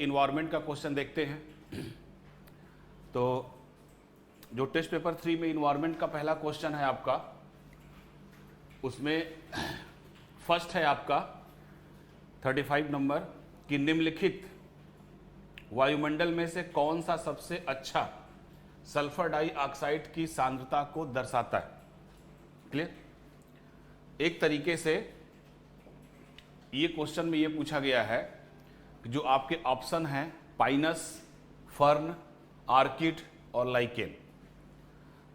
Environment का question देखते हैं। तो जो टेस्ट पेपर 3 में इन्वायरमेंट का पहला क्वेश्चन है आपका, उसमें फर्स्ट है आपका 35 नंबर कि निम्नलिखित वायुमंडल में से कौन सा सबसे अच्छा सल्फर डाइऑक्साइड की सांद्रता को दर्शाता है। क्लियर? एक तरीके से ये क्वेश्चन में ये पूछा गया है कि जो आपके ऑप्शन हैं पाइनस, फर्न, आर्किड और लाइकेन,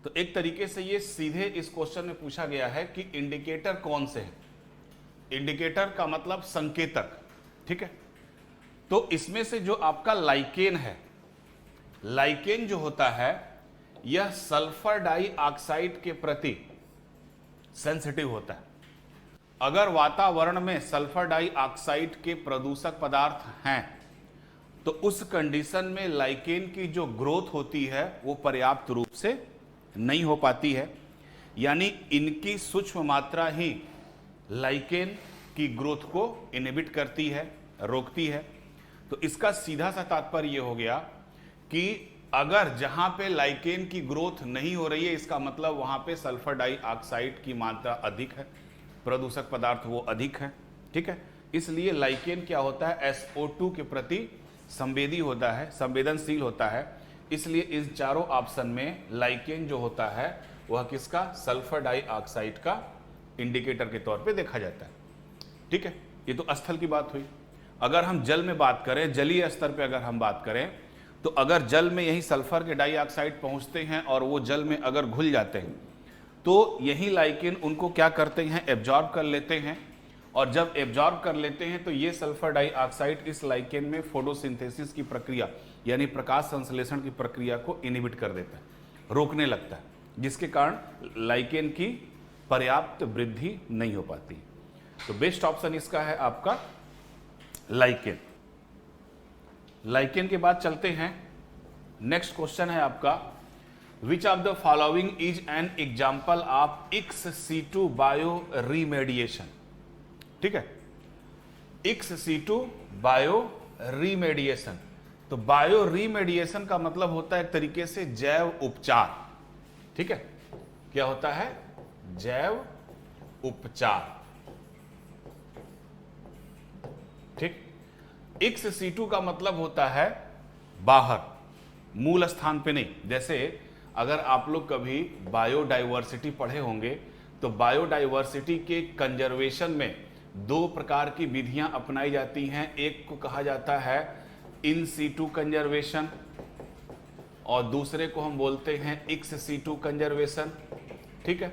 तो एक तरीके से ये सीधे इस क्वेश्चन में पूछा गया है कि इंडिकेटर कौन से हैं। इंडिकेटर का मतलब संकेतक, ठीक है। तो इसमें से जो आपका लाइकेन है, लाइकेन जो होता है यह सल्फर डाइऑक्साइड के प्रति सेंसिटिव होता है। अगर वातावरण में सल्फर डाइऑक्साइड के प्रदूषक पदार्थ हैं तो उस कंडीशन में लाइकेन की जो ग्रोथ होती है वो पर्याप्त रूप से नहीं हो पाती है, यानी इनकी सूक्ष्म मात्रा ही लाइकेन की ग्रोथ को इनहिबिट करती है, रोकती है। तो इसका सीधा सा तात्पर्य ये हो गया कि अगर जहां पे लाइकेन की ग्रोथ नहीं हो रही है, इसका मतलब वहां पे सल्फर डाइऑक्साइड की मात्रा अधिक है, प्रदूषक पदार्थ वो अधिक है, ठीक है। इसलिए लाइकेन क्या होता है, SO2 के प्रति संवेदी होता है, संवेदनशील होता है। इसलिए इस चारों ऑप्शन में लाइकेन जो होता है वह किसका, सल्फर डाइऑक्साइड का इंडिकेटर के तौर पे देखा जाता है, ठीक है। ये तो स्थल की बात हुई। अगर हम जल में बात करें, जलीय स्तर पे अगर हम बात करें, तो अगर जल में यही सल्फर के डाइऑक्साइड पहुंचते हैं और वो जल में अगर घुल जाते हैं तो यही लाइकेन उनको क्या करते हैं, एब्जॉर्ब कर लेते हैं। और जब एब्जॉर्ब कर लेते हैं तो ये सल्फर डाइऑक्साइड इस लाइकेन में फोटोसिंथेसिस की प्रक्रिया यानी प्रकाश संश्लेषण की प्रक्रिया को इनहिबिट कर देता है, रोकने लगता है, जिसके कारण लाइकेन की पर्याप्त वृद्धि नहीं हो पाती। तो बेस्ट ऑप्शन इसका है आपका लाइकेन। लाइकेन के बाद चलते हैं, नेक्स्ट क्वेश्चन है आपका, which of the following is an example of ex-situ bioremediation. ठीक है, ex-situ बायो रीमेडिएशन। तो बायो रीमेडिएशन का मतलब होता है एक तरीके से जैव उपचार, ठीक है। क्या होता है, जैव उपचार, ठीक। ex-situ का मतलब होता है बाहर, मूल स्थान पे नहीं। जैसे अगर आप लोग कभी बायोडाइवर्सिटी पढ़े होंगे तो बायोडाइवर्सिटी के कंजर्वेशन में दो प्रकार की विधियां अपनाई जाती हैं। एक को कहा जाता है इन सीटू कंजर्वेशन और दूसरे को हम बोलते हैं ex-situ कंजर्वेशन, ठीक है।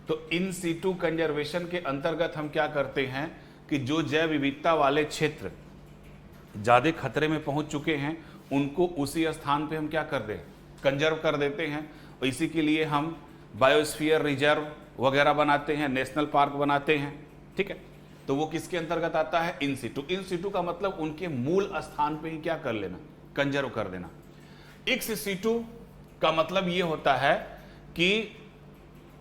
तो इन सीटू कंजर्वेशन के अंतर्गत हम क्या करते हैं कि जो जैव विविधता वाले क्षेत्र ज्यादा खतरे में पहुंच चुके हैं उनको उसी स्थान पे हम क्या कर दें, कंजर्व कर देते हैं। और इसी के लिए हम बायोस्फीयर रिजर्व वगैरह बनाते हैं, नेशनल पार्क बनाते हैं, ठीक है। तो वो किसके अंतर्गत आता है, इन सीटू। इन सीटू का मतलब उनके मूल स्थान पे ही क्या कर लेना, कंजर्व कर देना। ex-situ का मतलब ये होता है कि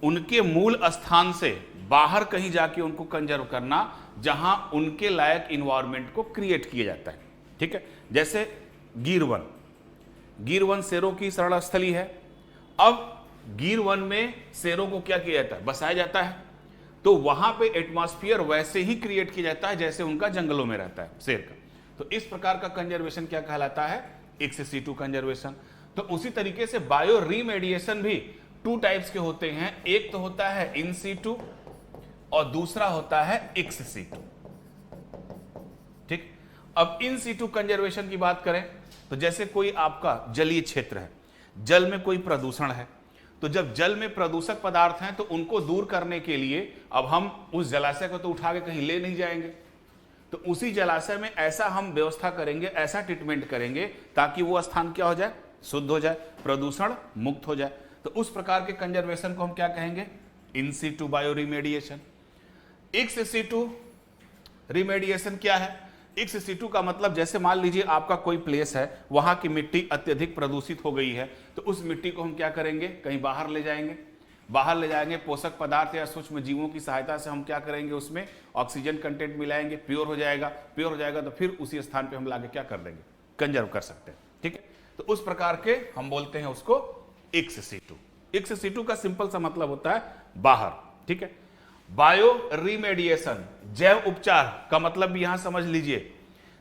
उनके मूल स्थान से बाहर कहीं जाके उनको कंजर्व करना जहां उनके लायक इन्वायरमेंट को क्रिएट किया जाता है, ठीक है। जैसे गिर वन शेरों की शरण स्थली है। अब गिर वन में शेरों को क्या किया जाता है, बसाया जाता है। तो वहां पे एटमॉस्फेयर वैसे ही क्रिएट किया जाता है जैसे उनका जंगलों में रहता है शेर का। तो इस प्रकार का कंजर्वेशन क्या कहलाता है, ex-situ कंजर्वेशन। तो उसी तरीके से बायो रीमेडिएशन भी टू टाइप्स के होते हैं। एक तो होता है इन सीटू और दूसरा होता है ex-situ, ठीक। अब इन सीटू कंजर्वेशन की बात करें तो जैसे कोई आपका जलीय क्षेत्र है, जल में कोई प्रदूषण है, तो जब जल में प्रदूषक पदार्थ हैं तो उनको दूर करने के लिए अब हम उस जलाशय को तो उठा के कहीं ले नहीं जाएंगे, तो उसी जलाशय में ऐसा हम व्यवस्था करेंगे, ऐसा ट्रीटमेंट करेंगे ताकि वो स्थान क्या हो जाए, शुद्ध हो जाए, प्रदूषण मुक्त हो जाए। तो उस प्रकार के कंजर्वेशन को हम क्या कहेंगे, in situ bioremediation. ex-situ remediation क्या है, ex-situ का मतलब जैसे मान लीजिए आपका कोई प्लेस है, वहां की मिट्टी अत्यधिक प्रदूषित हो गई है, तो उस मिट्टी को हम क्या करेंगे, कहीं बाहर ले जाएंगे, पोषक पदार्थ या सूक्ष्म जीवों की सहायता से हम क्या करेंगे, उसमें ऑक्सीजन कंटेंट मिलाएंगे, प्योर हो जाएगा तो फिर उसी स्थान पे हम लाके क्या कर देंगे, कंजर्व कर सकते हैं। ठीक है, तो उस प्रकार के हम बोलते हैं उसको एक्स सीटू। एक्स सीटू का सिंपल सा मतलब होता है बाहर। ठीक है, बायो रिमेडिएशन, जैव उपचार का मतलब भी यहां समझ लीजिए।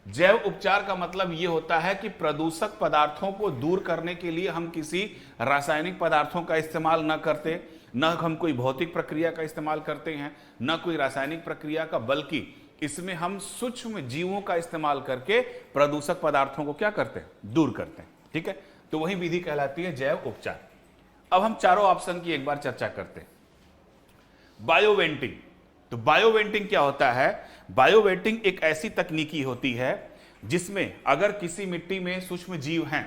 जैव उपचार का मतलब यह होता है कि प्रदूषक पदार्थों को दूर करने के लिए हम किसी रासायनिक पदार्थों का इस्तेमाल न करते, न हम कोई भौतिक प्रक्रिया का इस्तेमाल करते हैं, न कोई रासायनिक प्रक्रिया का, बल्कि इसमें हम सूक्ष्म जीवों का इस्तेमाल करके प्रदूषक पदार्थों को क्या करते हैं, दूर करते हैं। ठीक है, तो वही विधि कहलाती है जैव उपचार। अब हम चारों ऑप्शन की एक बार चर्चा करते हैं। बायोवेंटिंग, तो बायोवेंटिंग क्या होता है? बायोवेंटिंग एक ऐसी तकनीकी होती है जिसमें अगर किसी मिट्टी में सूक्ष्म जीव हैं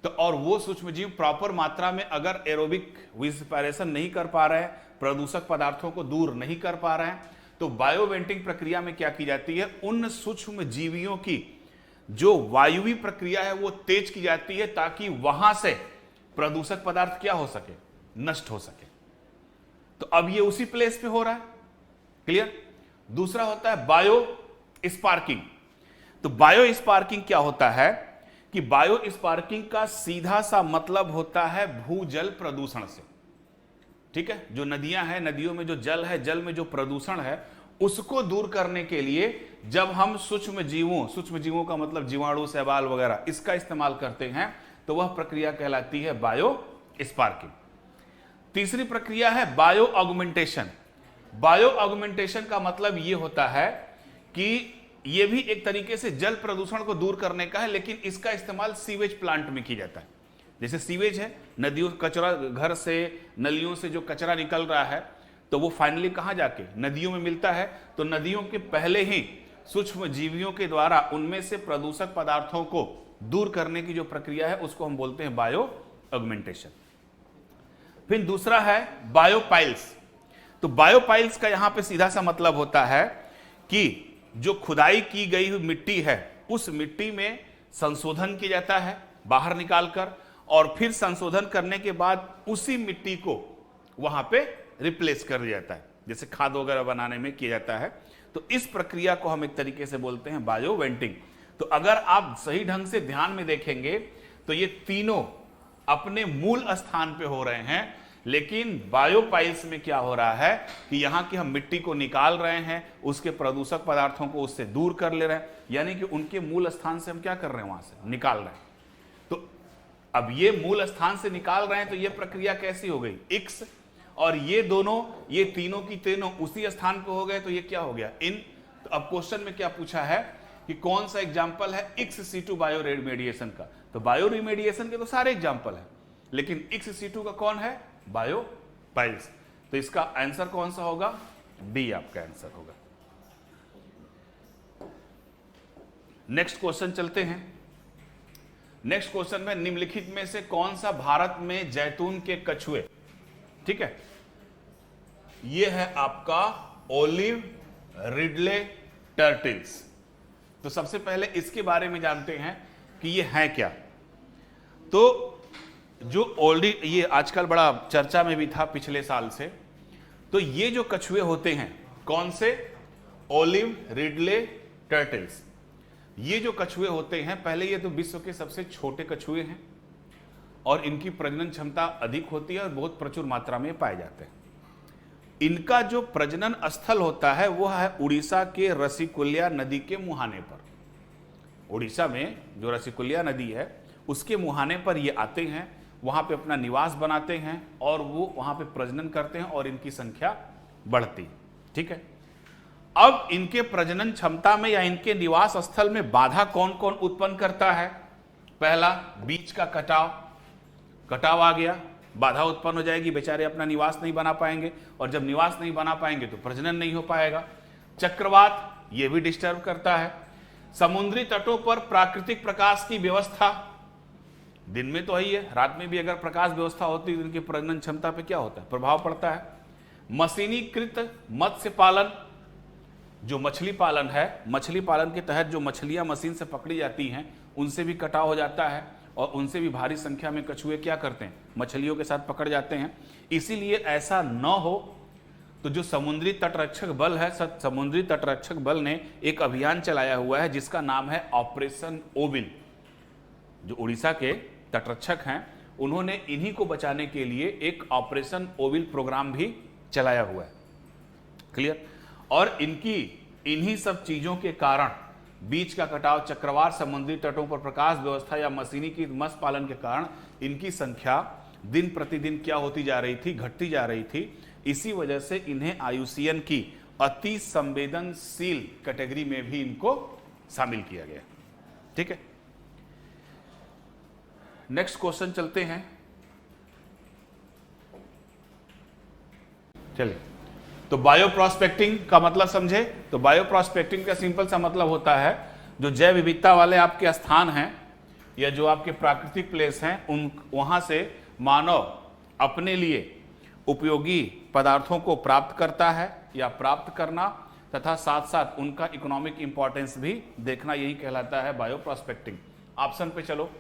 तो और वो सूक्ष्म जीव प्रॉपर मात्रा में अगर एरोबिक विस्पायरेशन नहीं कर पा रहे हैं, प्रदूषक पदार्थों को दूर नहीं कर पा रहे हैं, तो बायोवेंटिंग प्रक्रिया में क्या की जाती है, उन सूक्ष्म जीवियों की जो वायुवी प्रक्रिया है वो तेज की जाती है ताकि वहां से प्रदूषक पदार्थ क्या हो सके, नष्ट हो सके। तो अब ये उसी प्लेस पे हो रहा है। क्लियर? दूसरा होता है बायो स्पार्किंग। तो बायो स्पार्किंग क्या होता है कि बायो स्पार्किंग का सीधा सा मतलब होता है भूजल प्रदूषण से। ठीक है, जो नदियां हैं, नदियों में जो जल है, जल में जो प्रदूषण है उसको दूर करने के लिए जब हम सूक्ष्म जीवों का मतलब जीवाणु, शैवाल वगैरह, इसका इस्तेमाल करते हैं तो वह प्रक्रिया कहलाती है बायो स्पार्किंग। तीसरी प्रक्रिया है बायो ऑगमेंटेशन। बायो ऑगमेंटेशन का मतलब यह होता है कि यह भी एक तरीके से जल प्रदूषण को दूर करने का है, लेकिन इसका इस्तेमाल सीवेज प्लांट में किया जाता है। जैसे सीवेज है, नदियों कचरा, घर से, नलियों से जो कचरा निकल रहा है तो वो फाइनली कहां जाके नदियों में मिलता है। तो नदियों के पहले ही सूक्ष्म जीवियों के द्वारा उनमें से प्रदूषक पदार्थों को दूर करने की जो प्रक्रिया है उसको हम बोलते हैं बायो ऑगमेंटेशन। फिर दूसरा है बायोपाइल्स। तो बायोपाइल्स का यहां पे सीधा सा मतलब होता है कि जो खुदाई की गई हुई मिट्टी है उस मिट्टी में संशोधन किया जाता है बाहर निकालकर, और फिर संशोधन करने के बाद उसी मिट्टी को वहां पे रिप्लेस कर दिया जाता है, जैसे खाद वगैरह बनाने में किया जाता है। तो इस प्रक्रिया को हम एक तरीके से बोलते हैं बायोवेंटिंग। तो अगर आप सही ढंग से ध्यान में देखेंगे तो ये तीनों अपने मूल स्थान पे हो रहे हैं, लेकिन बायोपाइल्स में क्या हो रहा है कि यहां की हम मिट्टी को निकाल रहे हैं, उसके प्रदूषक पदार्थों को उससे दूर कर ले रहे हैं, यानी कि उनके मूल स्थान से हम क्या कर रहे हैं, वहां से निकाल रहे हैं। तो अब ये मूल स्थान से निकाल रहे हैं तो ये प्रक्रिया कैसी हो गई, एक्स, और ये दोनों, ये तीनों की तीनों उसी स्थान पे हो गए तो ये क्या हो गया, इन। तो अब क्वेश्चन में क्या पूछा है कि कौन सा एग्जांपल है एक्स सीटू बायो रिमेडिएशन का। तो बायो रिमेडिएशन के तो सारे एग्जांपल है, लेकिन एक्स सीटू का कौन है, बायोपाइल्स। तो इसका आंसर कौन सा होगा, डी आपका आंसर होगा। नेक्स्ट क्वेश्चन चलते हैं। नेक्स्ट क्वेश्चन में निम्नलिखित में से कौन सा भारत में जैतून के कछुए, ठीक है, यह है आपका ओलिव रिडले टर्टल्स। तो सबसे पहले इसके बारे में जानते हैं कि ये है क्या। तो जो ऑलरेडी ये आजकल बड़ा चर्चा में भी था पिछले साल से, तो ये जो कछुए होते हैं कौन से, ओलिव रिडले टर्टल्स, ये जो कछुए होते हैं, पहले ये तो विश्व के सबसे छोटे कछुए हैं और इनकी प्रजनन क्षमता अधिक होती है और बहुत प्रचुर मात्रा में पाए जाते हैं। इनका जो प्रजनन स्थल होता है वह है उड़ीसा के रसिकुल्या नदी के मुहाने पर। उड़ीसा में जो रसिकुल्या नदी है उसके मुहाने पर ये आते हैं, वहां पे अपना निवास बनाते हैं और वो वहां पे प्रजनन करते हैं और इनकी संख्या बढ़ती है। ठीक है, अब इनके प्रजनन क्षमता में या इनके निवास स्थल में बाधा कौन कौन उत्पन्न करता है। पहला, बीच का कटाव आ गया, बाधा उत्पन्न हो जाएगी, बेचारे अपना निवास नहीं बना पाएंगे, और जब निवास नहीं बना पाएंगे तो प्रजनन नहीं हो पाएगा। चक्रवात, ये भी डिस्टर्ब करता है। समुद्री तटों पर प्राकृतिक प्रकाश की व्यवस्था, दिन में तो ही है, रात में भी अगर प्रकाश व्यवस्था होती है तो इनकी प्रजनन क्षमता पे क्या होता है, प्रभाव पड़ता है। मशीनीकृत मत्स्य पालन, जो मछली पालन है, मछली पालन के तहत जो मछलियां मशीन से पकड़ी जाती हैं उनसे भी कटाव हो जाता है और उनसे भी भारी संख्या में कछुए क्या करते हैं, मछलियों के साथ पकड़ जाते हैं। इसीलिए ऐसा न हो तो जो समुद्री तटरक्षक बल है, समुद्री तटरक्षक बल ने एक अभियान चलाया हुआ है जिसका नाम है ऑपरेशन ओविल। जो उड़ीसा के तटरक्षक हैं, उन्होंने इन्हीं को बचाने के लिए एक ऑपरेशन ओविल प्रोग्राम भी चलाया हुआ है। क्लियर? और इन्हीं सब चीजों के कारण, बीच का कटाव, चक्रवात, समुद्री तटों पर प्रकाश व्यवस्था या मशीनी की मत्स्य पालन के कारण इनकी संख्या दिन प्रतिदिन क्या होती जा रही थी? घटती जा रही थी। इसी वजह से इन्हें IUCN की अति संवेदनशील कैटेगरी में भी इनको शामिल किया गया। ठीक है, नेक्स्ट क्वेश्चन चलते हैं। चलिए, तो बायो प्रोस्पेक्टिंग का मतलब समझे। तो बायो प्रोस्पेक्टिंग का सिंपल सा मतलब होता है, जो जैव विविधता वाले आपके स्थान हैं या जो आपके प्राकृतिक प्लेस हैं, वहां से मानव अपने लिए उपयोगी पदार्थों को प्राप्त करता है या प्राप्त करना, तथा साथ साथ उनका इकोनॉमिक इंपॉर्टेंस भी देखना, यही कहलाता है बायो प्रोस्पेक्टिंग। ऑप्शन पे चलो।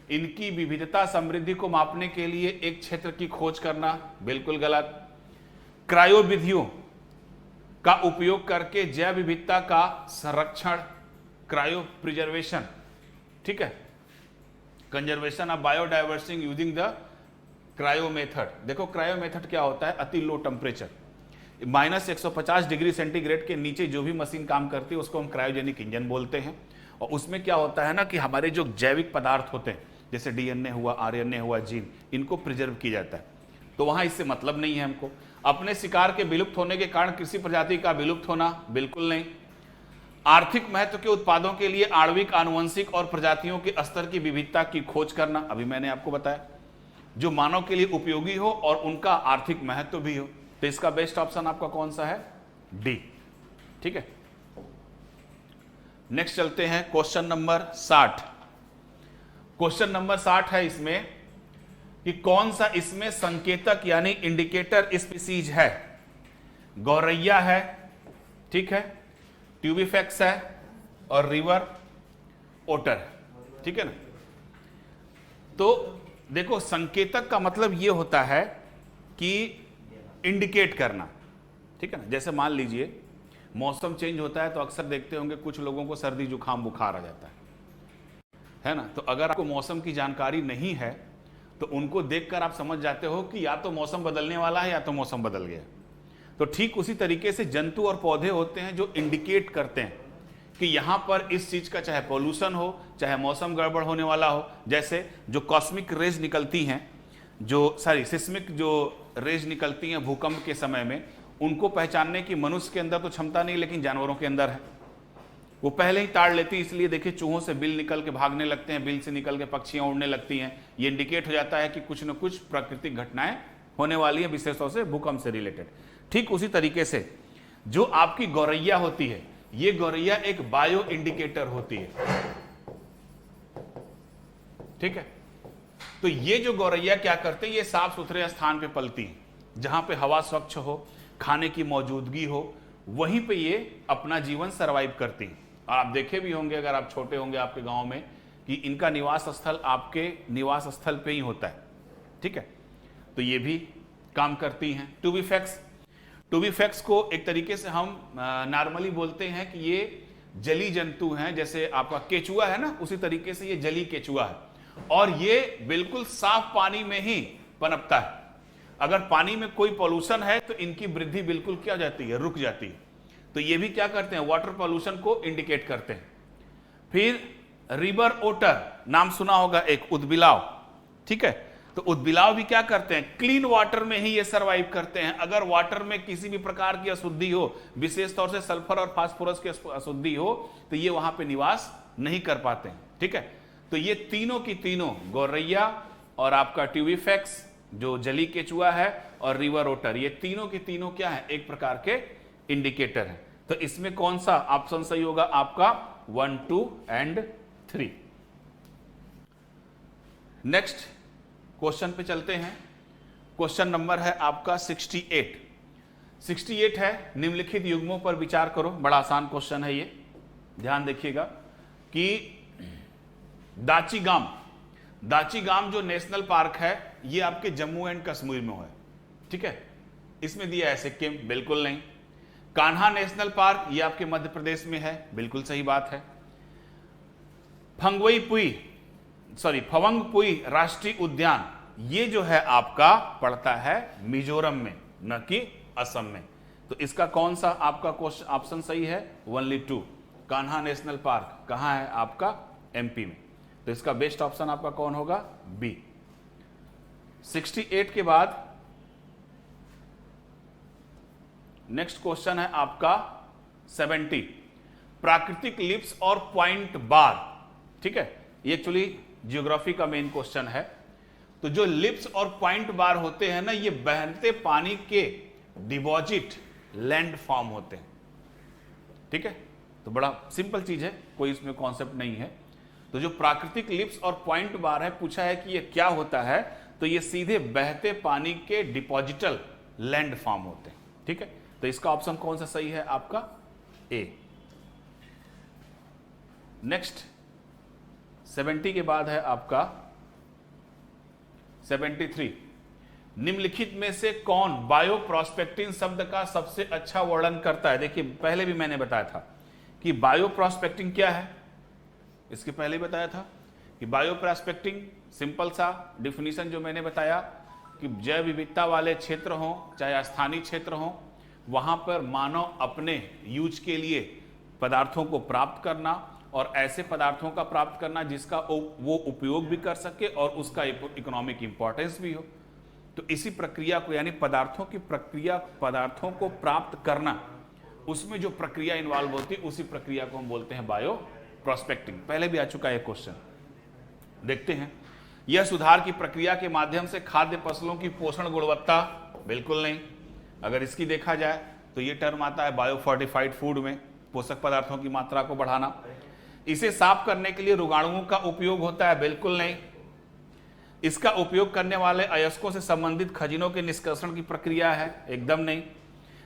इनकी विविधता समृद्धि को मापने के लिए एक क्षेत्र की खोज करना, बिल्कुल गलत। क्रायो विधियों का उपयोग करके जैव विविधता का संरक्षण, क्रायो प्रिजर्वेशन, ठीक है, conservation of biodiversity using the cryo method. देखो क्रायो मेथड क्या होता है? अति लो टेम्परेचर, -150 डिग्री सेंटीग्रेड के नीचे जो भी मशीन काम करती है उसको हम क्रायोजेनिक इंजन बोलते हैं। और उसमें क्या होता है ना कि हमारे जो जैविक पदार्थ होते हैं, जैसे DNA हुआ, RNA हुआ, जीन, इनको प्रिजर्व किया जाता है। तो वहां इससे मतलब नहीं है हमको। अपने शिकार के विलुप्त होने के कारण किसी प्रजाति का विलुप्त होना, बिल्कुल नहीं। आर्थिक महत्व के उत्पादों के लिए आणविक, आनुवंशिक और प्रजातियों के स्तर की विविधता की खोज करना, अभी मैंने आपको बताया, जो मानव के लिए उपयोगी हो और उनका आर्थिक महत्व भी हो। तो इसका बेस्ट ऑप्शन आपका कौन सा है? डी। ठीक है, नेक्स्ट चलते हैं क्वेश्चन नंबर 60। क्वेश्चन नंबर 60 है इसमें कि कौन सा इसमें संकेतक यानी इंडिकेटर स्पीसीज है? गौरैया है, ठीक है, ट्यूबिफेक्स है और रिवर ओटर है। ठीक है ना? तो देखो, संकेतक का मतलब यह होता है कि इंडिकेट करना। ठीक है ना? जैसे मान लीजिए मौसम चेंज होता है तो अक्सर देखते होंगे कुछ लोगों को सर्दी जुकाम बुखार आ जाता है ना? तो अगर आपको मौसम की जानकारी नहीं है तो उनको देखकर आप समझ जाते हो कि या तो मौसम बदलने वाला है या तो मौसम बदल गया। तो ठीक उसी तरीके से जंतु और पौधे होते हैं जो इंडिकेट करते हैं कि यहां पर इस चीज का चाहे पॉल्यूशन हो, चाहे मौसम गड़बड़ होने वाला हो। जैसे जो कॉस्मिक रेज निकलती हैं, सिस्मिक जो रेज निकलती हैं भूकंप के समय में, उनको पहचानने की मनुष्य के अंदर तो क्षमता नहीं, लेकिन जानवरों के अंदर है। वो पहले ही ताड़ लेती, इसलिए देखिए चूहों से बिल निकल के भागने लगते हैं, बिल से निकल के पक्षियां उड़ने लगती हैं। ये इंडिकेट हो जाता है कि कुछ न कुछ प्राकृतिक घटनाएं होने वाली है, विशेष तौर से भूकंप से रिलेटेड। ठीक उसी तरीके से जो आपकी गौरैया होती है, ये गौरैया एक बायो इंडिकेटर होती है। ठीक है, तो ये जो गौरैया क्या करते हैं, ये साफ सुथरे स्थान पे पलती हैं, जहां पे हवा स्वच्छ हो, खाने की मौजूदगी हो, वहीं पे ये अपना जीवन सरवाइव करती हैं। और आप देखे भी होंगे, अगर आप छोटे होंगे आपके गांव में, कि इनका निवास स्थल आपके निवास स्थल पे ही होता है। ठीक है, तो ये भी काम करती हैं। टूबीफेक्स को एक तरीके से हम नॉर्मली बोलते हैं कि ये जली जंतु हैं, जैसे आपका केचुआ है ना, उसी तरीके से ये जली केचुआ है, और ये बिल्कुल साफ पानी में ही पनपता है। अगर पानी में कोई पॉल्यूशन है तो इनकी वृद्धि बिल्कुल क्या हो जाती है, रुक जाती है। तो ये भी क्या करते हैं, वाटर पॉल्यूशन को इंडिकेट करते हैं। फिर रिवर ओटर, नाम सुना होगा, एक उदबिलाव। ठीक है, तो उदबिलाव भी क्या करते हैं, क्लीन वाटर में ही ये सरवाइव करते हैं। अगर वाटर में किसी भी प्रकार की अशुद्धि हो, विशेष तौर से सल्फर और फास्फोरस की अशुद्धि हो, तो ये वहां पे निवास नहीं कर पाते हैं। ठीक है, तो ये तीनों की तीनों, गौरैया और आपका ट्यूबिफेक्स जो जली केचुआ है और रिवर ओटर, ये तीनों की तीनों क्या है, एक प्रकार के इंडिकेटर है। तो इसमें कौन सा ऑप्शन सही होगा आपका, 1, 2 एंड 3। नेक्स्ट क्वेश्चन पे चलते हैं। क्वेश्चन नंबर है आपका 68 है, निम्नलिखित युग्मों पर विचार करो। बड़ा आसान क्वेश्चन है ये, ध्यान देखिएगा कि दाचीगाम जो नेशनल पार्क है, ये आपके जम्मू एंड कश्मीर में है। ठीक है, इसमें दिया है सिक्किम, बिल्कुल नहीं। कान्हा नेशनल पार्क, ये आपके मध्य प्रदेश में है, बिल्कुल सही बात है। फंगवई पुई सॉरी फवंगपुई राष्ट्रीय उद्यान, ये जो है आपका पड़ता है मिजोरम में, न कि असम में। तो इसका कौन सा आपका क्वेश्चन ऑप्शन सही है? ओनली 2। कान्हा नेशनल पार्क कहां है आपका? एमपी में। तो इसका बेस्ट ऑप्शन आपका कौन होगा? बी। 68 के बाद नेक्स्ट क्वेश्चन है आपका 70, प्राकृतिक लिप्स और पॉइंट बार। ठीक है, ये एक्चुअली ज्योग्राफी का मेन क्वेश्चन है। तो जो लिप्स और पॉइंट बार होते हैं ना, ये बहते पानी के डिपॉजिट लैंड फॉर्म होते हैं। ठीक है, तो बड़ा सिंपल चीज है, कोई इसमें कॉन्सेप्ट नहीं है। तो जो प्राकृतिक लिप्स और पॉइंट बार है, पूछा है कि ये क्या होता है, तो ये सीधे बहते पानी के डिपॉजिटल लैंड फॉर्म होते हैं। ठीक है, तो इसका ऑप्शन कौन सा सही है आपका? ए। नेक्स्ट 70 के बाद है आपका 73, निम्नलिखित में से कौन बायो प्रोस्पेक्टिंग शब्द का सबसे अच्छा वर्णन करता है? देखिए, पहले भी मैंने बताया था कि बायो प्रोस्पेक्टिंग क्या है, इसके पहले ही बताया था कि बायो प्रोस्पेक्टिंग सिंपल सा डिफिनीशन जो मैंने बताया कि जैव विविधता वाले क्षेत्र हों चाहे स्थानीय क्षेत्र हों, वहां पर मानव अपने यूज के लिए पदार्थों को प्राप्त करना और ऐसे पदार्थों का प्राप्त करना जिसका वो उपयोग भी कर सके और उसका इकोनॉमिक इंपॉर्टेंस भी हो। तो इसी प्रक्रिया को, यानी पदार्थों की प्रक्रिया, पदार्थों को प्राप्त करना, उसमें जो प्रक्रिया इन्वॉल्व होती है उसी प्रक्रिया को हम बोलते हैं बायो प्रोस्पेक्टिंग। पहले भी आ चुका है क्वेश्चन, देखते हैं। यह सुधार की प्रक्रिया के माध्यम से खाद्य फसलों की पोषण गुणवत्ता, बिल्कुल नहीं। अगर इसकी देखा जाए तो ये टर्म आता है बायो फोर्टिफाइड फूड में, पोषक पदार्थों की मात्रा को बढ़ाना। इसे साफ करने के लिए रोगाणुओं का उपयोग होता है, बिल्कुल नहीं। इसका उपयोग करने वाले अयस्कों से संबंधित खनिजों के निष्कर्षण की प्रक्रिया है, एकदम नहीं।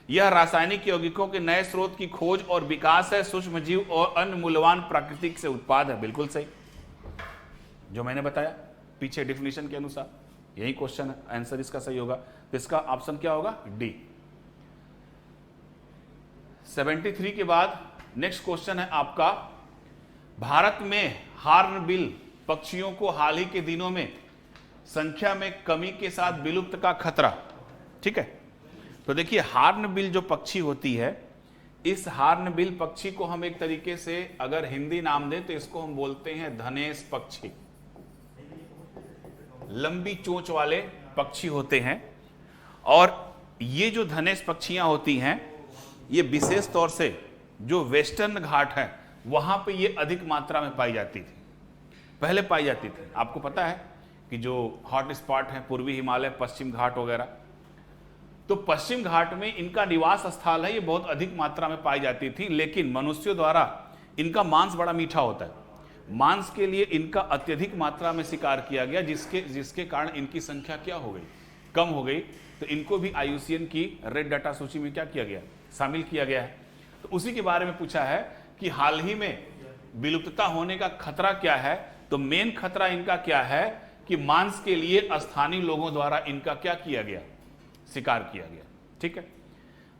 यह रासायनिक यौगिकों के नए स्रोत की खोज और विकास है, सूक्ष्म जीव और अन्य मूल्यवान प्राकृतिक से उत्पाद है, बिल्कुल सही। जो मैंने बताया पीछे डिफिनीशन के अनुसार यही क्वेश्चन है, आंसर इसका सही होगा। तो इसका ऑप्शन क्या होगा? डी। 73 के बाद नेक्स्ट क्वेश्चन है आपका, भारत में हॉर्नबिल पक्षियों को हाल ही के दिनों में संख्या में कमी के साथ विलुप्त का खतरा। ठीक है, तो देखिए हॉर्नबिल जो पक्षी होती है, इस हॉर्नबिल पक्षी को हम एक तरीके से अगर हिंदी नाम दें तो इसको हम बोलते हैं धनेश पक्षी। लंबी चोंच वाले पक्षी होते हैं और ये जो धनेश पक्षियां होती हैं, ये विशेष तौर से जो वेस्टर्न घाट है वहां पे ये अधिक मात्रा में पाई जाती थी, पहले पाई जाती थी। आपको पता है कि जो हॉट स्पॉट है पूर्वी हिमालय, पश्चिम घाट वगैरह, तो पश्चिम घाट में इनका निवास स्थल है, ये बहुत अधिक मात्रा में पाई जाती थी। लेकिन मनुष्यों द्वारा इनका मांस बड़ा मीठा होता है, मांस के लिए इनका अत्यधिक मात्रा में शिकार किया गया, जिसके कारण इनकी संख्या क्या हो गई? कम हो गई। तो इनको भी IUCN की रेड डाटा सूची में क्या किया गया? शामिल किया गया है। तो उसी के बारे में पूछा है कि हाल ही में विलुप्तता होने का खतरा क्या है। तो मेन खतरा इनका क्या है कि मांस के लिए स्थानीय लोगों द्वारा इनका क्या किया गया? शिकार किया गया। ठीक है,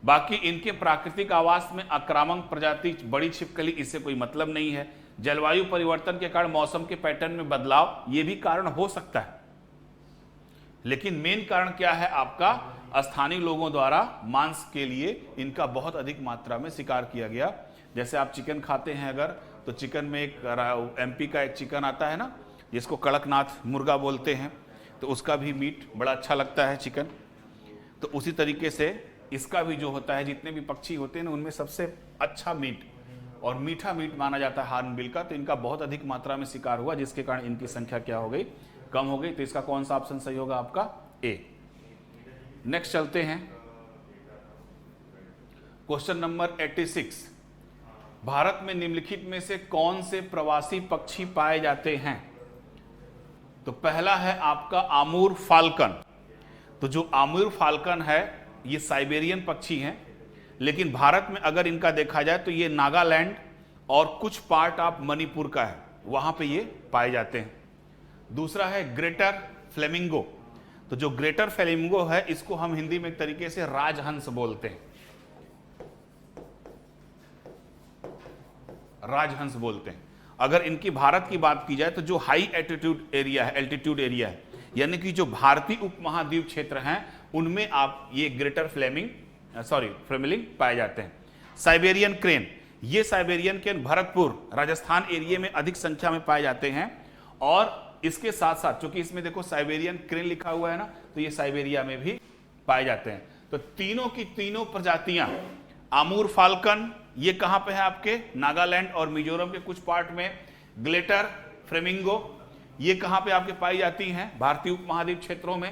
बाकी इनके प्राकृतिक आवास में आक्रामक प्रजाति बड़ी छिपकली, इससे कोई मतलब नहीं है। जलवायु परिवर्तन के कारण मौसम के पैटर्न में बदलाव, ये भी कारण हो सकता है, लेकिन मेन कारण क्या है आपका? स्थानीय लोगों द्वारा मांस के लिए इनका बहुत अधिक मात्रा में शिकार किया गया। जैसे आप चिकन खाते हैं अगर, तो चिकन में एक MP का एक चिकन आता है ना, जिसको कड़कनाथ मुर्गा बोलते हैं, तो उसका भी मीट बड़ा अच्छा लगता है चिकन। तो उसी तरीके से इसका भी जो होता है, जितने भी पक्षी होते हैं ना, उनमें सबसे अच्छा मीट और मीठा मीट माना जाता है हॉर्नबिल का। तो इनका बहुत अधिक मात्रा में शिकार हुआ, जिसके कारण इनकी संख्या क्या हो गई? कम हो गई। तो इसका कौन सा ऑप्शन सही होगा आपका? ए। नेक्स्ट चलते हैं, क्वेश्चन नंबर 86, भारत में निम्नलिखित में से कौन से प्रवासी पक्षी पाए जाते हैं? तो पहला है आपका आमूर फाल्कन। तो जो आमूर फाल्कन है ये साइबेरियन पक्षी हैं, लेकिन भारत में अगर इनका देखा जाए तो ये नागालैंड और कुछ पार्ट ऑफ मणिपुर का है, वहां पे ये पाए जाते हैं। दूसरा है ग्रेटर फ्लेमिंगो। तो जो ग्रेटर फ्लेमिंगो है, इसको हम हिंदी में एक तरीके से राजहंस बोलते हैं, राजहंस बोलते हैं। अगर इनकी भारत की बात की जाए तो जो हाई एल्टीट्यूड एरिया है, यानी कि जो भारतीय उपमहाद्वीप क्षेत्र हैं, उनमें आप ये ग्रेटर फ्लेमिंग पाए जाते हैं। साइबेरियन क्रेन, ये Siberian crane Bharatpur Rajasthan area में अधिक संख्या में पाए जाते हैं। और इसके साथ साथ चूंकि इसमें देखो साइबेरियन क्रेन लिखा हुआ है ना, तो ये साइबेरिया में भी पाए जाते हैं। तो तीनों की तीनों प्रजातियां, आमूर फाल्कन ये कहां पे है आपके नागालैंड और मिजोरम के कुछ पार्ट में, ग्लेटर फ्लेमिंगो ये कहां पे आपके पाई जाती हैं, भारतीय उपमहाद्वीप क्षेत्रों में,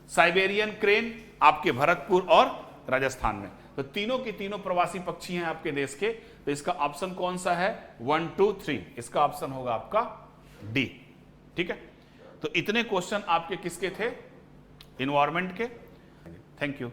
साइबेरियन क्रेन आपके भरतपुर और राजस्थान में। तो तीनों की तीनों प्रवासी पक्षी हैं आपके देश के। तो इसका ऑप्शन कौन सा है, 1, 2, 3, इसका ऑप्शन होगा आपका डी। ठीक है, तो इतने क्वेश्चन आपके किसके थे, एनवायरमेंट के। Thank you.